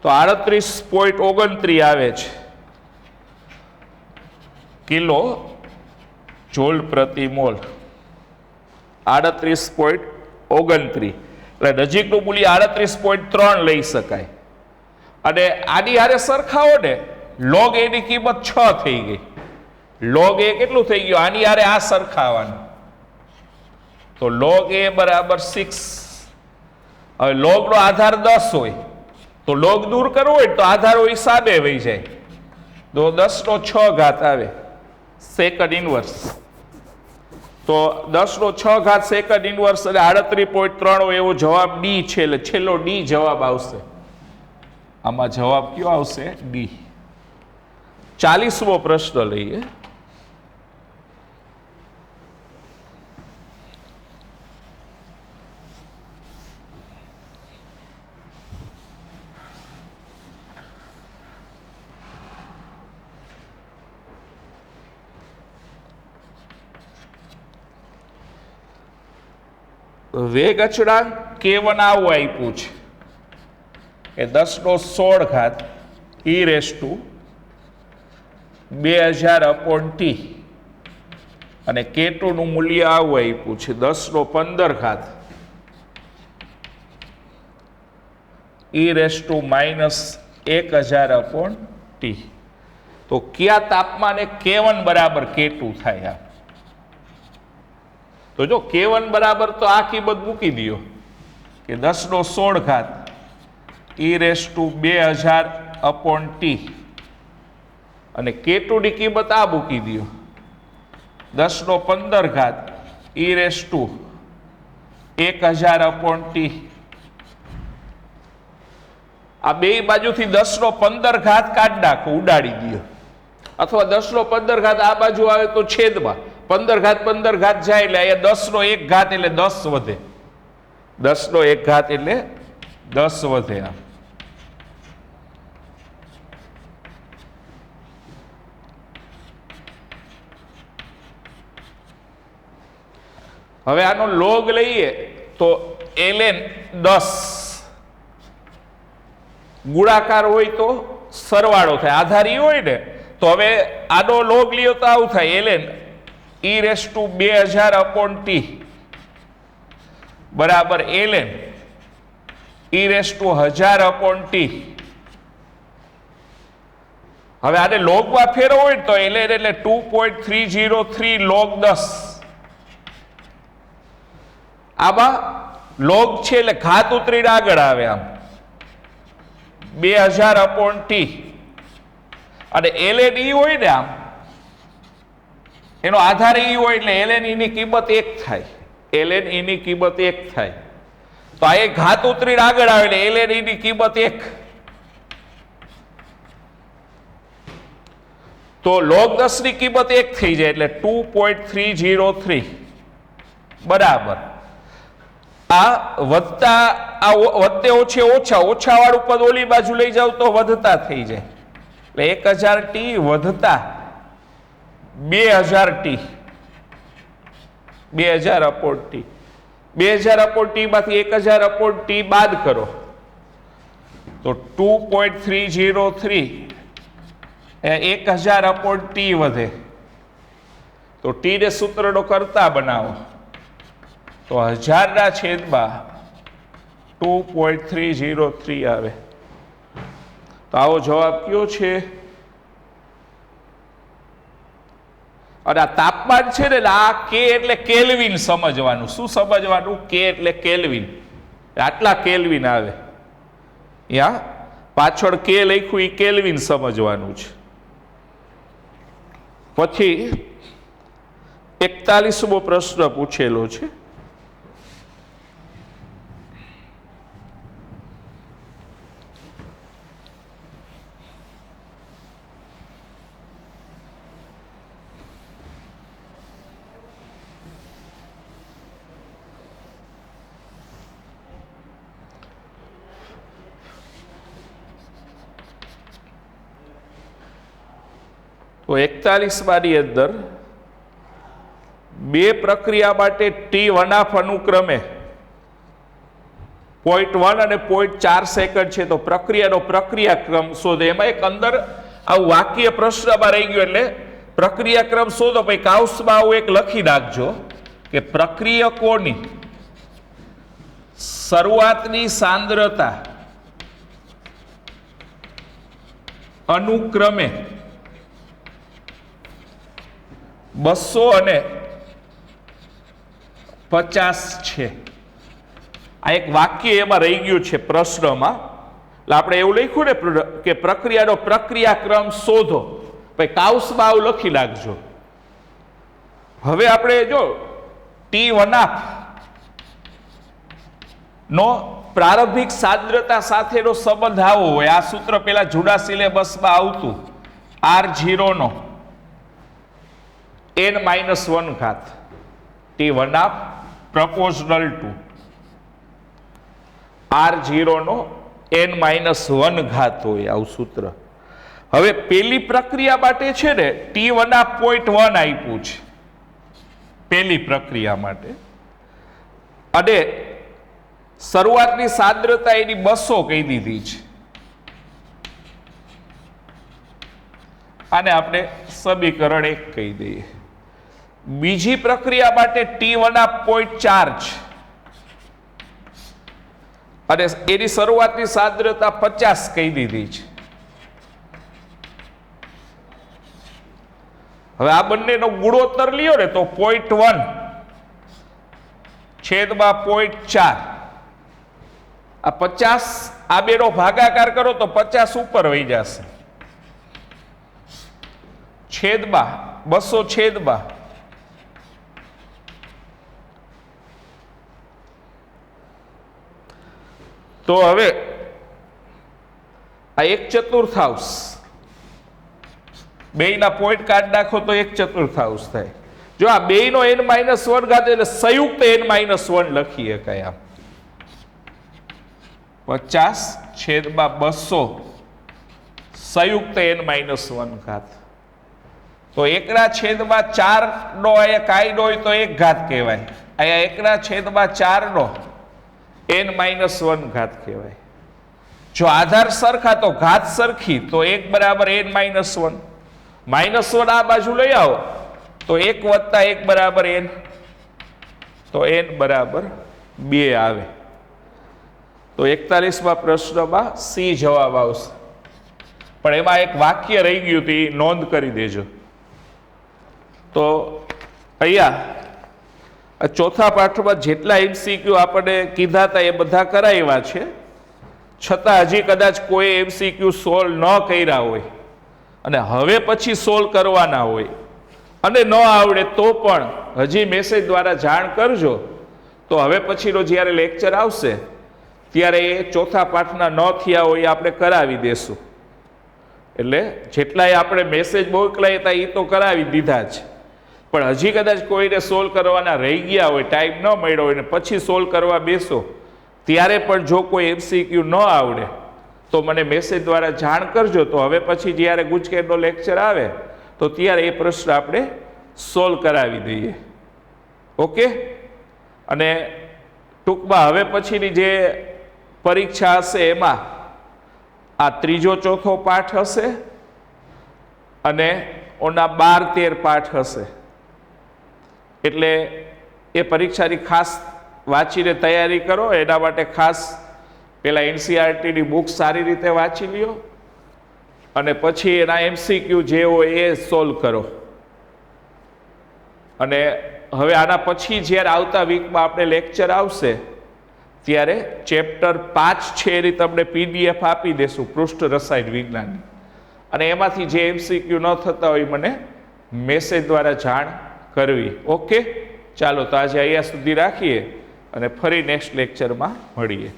તો 38.29 આવે છે કિલો જૂલ પ્રતિ મોલ. 38.29 એટલે નજીકનું મૂલ્ય 38.3 લઈ શકાય. અને આની હારે સરખાવો ને, log a ની કિંમત 6 થઈ ગઈ. log a કેટલું થઈ ગયું? આની હારે આ સરખાવાનું, તો log a બરાબર 6. હવે log નો આધાર 10 હોય તો log દૂર કરવો હોય તો આધારો હિસાબે વહી જાય, તો 10⁶ ઘાત આવે સેકન્ડ ઇનવર્સ. તો 10⁶ ઘાત સેકન્ડ ઇનવર્સ એટલે 38.3 હોય એવો જવાબ ડી છે. એટલે છેલ્લો ડી જવાબ આવશે. આમાં જવાબ કયો આવશે? ડી. 40મો પ્રશ્ન લઈએ. વેગ અચળાંક k1 આવું આપ્યું છે કે 10⁻16 ઘાત e⁻2000/t, અને k2 નું મૂલ્ય આવું આપ્યું છે 10⁻15 ઘાત e⁻−1000/t. તો કયા તાપમાને k1 બરાબર k2 થાય? તો જો k1 બરાબર તો આ કિંમત મૂકી દો કે 10⁻16 ઘાત e⁻2000/t, અને k2 ની કિંમત આ મૂકી દો 10⁻15 ઘાત e⁻1000/t. આ બે બાજુથી 10⁻15 ઘાત કાઢી નાખો, ઉડાડી દો, અથવા 10⁻15 ઘાત આ બાજુ આવે તો છેદમાં 15 ઘાત જાય એટલે અહીંયા 10⁻1 ઘાત એટલે 10 વધે. 10⁻1 ઘાત એટલે 10 વધે. હવે આનો લોગ લઈએ તો ln 10 ગુણાકાર હોય તો સરવાળો થાય, આધારી હોય ને, તો હવે આનો લોગ લ્યો તો આવું થાય ln e⁻2000/t બરાબર ln e⁻1000/t. હવે આને લોગમાં ફેરવો હોય તો ln એટલે 2.303 log 10. આમાં લોગ છે એટલે ઘાત ઉતરીને આગળ આવે, આમ 2000/t, અને ln e હોય ને, આમ એનો આધાર e હોય એટલે ln e ની કિંમત 1 થાય. ln e ની કિંમત 1 થાય. તો આ એક ઘાત ઉતરીને આગળ આવે એટલે ln e ની કિંમત 1. તો log 10 ની કિંમત 1 થઈ જાય એટલે 2.303 બરાબર આ વધતા, આ વધતે ઓછે ઓછા, ઓછા વાળું પદ ઓલી બાજુ લઈ જાવ તો વધતા થઈ જાય, એટલે 1000t વધતા 2000t 2000/t. 2000/t માંથી 1000/t બાદ કરો તો 2.303 1000/t વધે. તો t ને સૂત્રનો કરતા બનાવો તો 1000/2.303 આવે. તો આવો જવાબ કયો છે? અને આ તાપમાન છે ને આ કે એટલે કેલ્વિન સમજવાનું. શું સમજવાનું? કે એટલે કેલ્વિન. આટલા કેલ્વિન આવે. યા પાછળ કે લખ્યું એ કેલ્વિન સમજવાનું છે. પછી 41મો પ્રશ્ન પૂછેલો છે. તો 41માની અંદર બે પ્રક્રિયા માટે T1 અનુક્રમે 0.1 અને 0.4 સેકન્ડ છે. તો પ્રક્રિયાનો પ્રક્રિયાક્રમ શોધો. એમાં એક અંદર આવું વાક્ય પ્રશ્નમાં રહી ગયું એટલે પ્રક્રિયાક્રમ શોધો. પછી કાઉસમાં આવું એક લખી નાખજો કે પ્રક્રિયકોની શરૂઆતની સાંદ્રતા અનુક્રમે 200 અને 50 છે. આ એક વાક્ય એમાં રહી ગયું છે પ્રશ્નમાં. એટલે આપણે એવું લખ્યું ને કે પ્રક્રિયાનો પ્રક્રિયાક્રમ શોધો. પછી કાઉસમાં આવું લખી નાખજો. હવે આપણે જો T1 નો પ્રારંભિક સાંદ્રતા સાથેનો સંબંધ આવો હોય. આ સૂત્ર પેલા જૂના સિલેબસમાં આવતું. R0 નો n-1 ઘાત T1 proportional to R0 no n-1 ઘાત હોય આવું સૂત્ર. હવે પેલી પ્રક્રિયા માટે છે ને T1 0.1 આપ્યું છે પેલી પ્રક્રિયા માટે, અને શરૂઆતની સાંદ્રતા એની 200 કહી દીધી છે. આને આપણે સમીકરણ 1 કહી દઈએ. બીજી પ્રક્રિયા માટે T1 0.4 છે અને એની શરૂઆતની સાંદ્રતા 50 કહી દીધી છે. હવે આ બંનેનો ગુણોત્તર લ્યો ને તો 0.1 છેદમાં 0.4 આ 50 આ બેનો ભાગાકાર કરો તો 50 ઉપર વહી જશે. છેદમાં 200 છેદમાં તો હવે આ 1/4 બેયના પોઈન્ટ કાઢી નાખો તો 1/4 થાય. જો આ બેયનો n-1 ઘાત એટલે સંયુક્ત n-1 લખીએ કઈ આમ 50 છેદમાં 200 સંયુક્ત n-1 ઘાત. તો 1/4 નો અહીંયા કાંઈ ન હોય તો 1 ઘાત કહેવાય. અહીંયા 1/4 નો n-1 ઘાત કહેવાય. જો આધાર સરખા તો ઘાત સરખી તો 1 બરાબર n-1. -1 આ બાજુ લઈ આવો તો 1 + 1 બરાબર n, તો n બરાબર 2 આવે. તો 41મા પ્રશ્નમાં સી જવાબ આવશે. પણ એમાં એક વાક્ય રહી ગયું હતું, એ નોંધ કરી દેજો. તો અહીંયા ચોથા પાઠમાં જેટલા MCQ આપણને કીધા હતા એ બધા કરાવ્યા છે, છતાં હજી કદાચ કોઈ MCQ સોલ્વ ન કર્યા હોય અને હવે પછી સોલ્વ કરવાના હોય અને ન આવડે તો પણ હજી મેસેજ દ્વારા જાણ કરજો. તો હવે પછીનો જ્યારે લેક્ચર આવશે ત્યારે એ ચોથા પાઠના ન થયા હોય આપણે કરાવી દેશું. એટલે જેટલાય આપણે મેસેજ મોકલાયા હતા એ તો કરાવી દીધા છે, પણ હજી કદાચ કોઈને સોલ્વ કરવાના રહી ગયા હોય, ટાઈમ ન મળ્યો હોય ને પછી સોલ્વ કરવા બેસો ત્યારે પણ જો કોઈ MCQ ન આવડે તો મને મેસેજ દ્વારા જાણ કરજો. તો હવે પછી જ્યારે ગુજકેટનો લેક્ચર આવે તો ત્યારે એ પ્રશ્ન આપણે સોલ્વ કરાવી દઈએ. ઓકે. અને ટૂંકમાં હવે પછીની જે પરીક્ષા હશે એમાં આ ત્રીજો ચોથો પાઠ હશે અને ઓના 12-13 પાઠ હશે. એટલે એ પરીક્ષાની ખાસ વાંચીને તૈયારી કરો. એના માટે ખાસ પેલા NCERTની બુક સારી રીતે વાંચી લ્યો અને પછી એના MCQ જે હોય એ સોલ્વ કરો. અને હવે આના પછી જ્યારે આવતા વીકમાં આપણે લેક્ચર આવશે ત્યારે ચેપ્ટર 5 છે એની તમને PDF આપી દેશું, પૃષ્ઠ રસાયણ વિજ્ઞાનની, અને એમાંથી જે MCQ ન થતા હોય મને મેસેજ દ્વારા જાણ કરવી. ઓકે, ચાલો તો આજે અહીંયા સુધી રાખીએ અને ફરી નેક્સ્ટ લેક્ચરમાં મળીએ.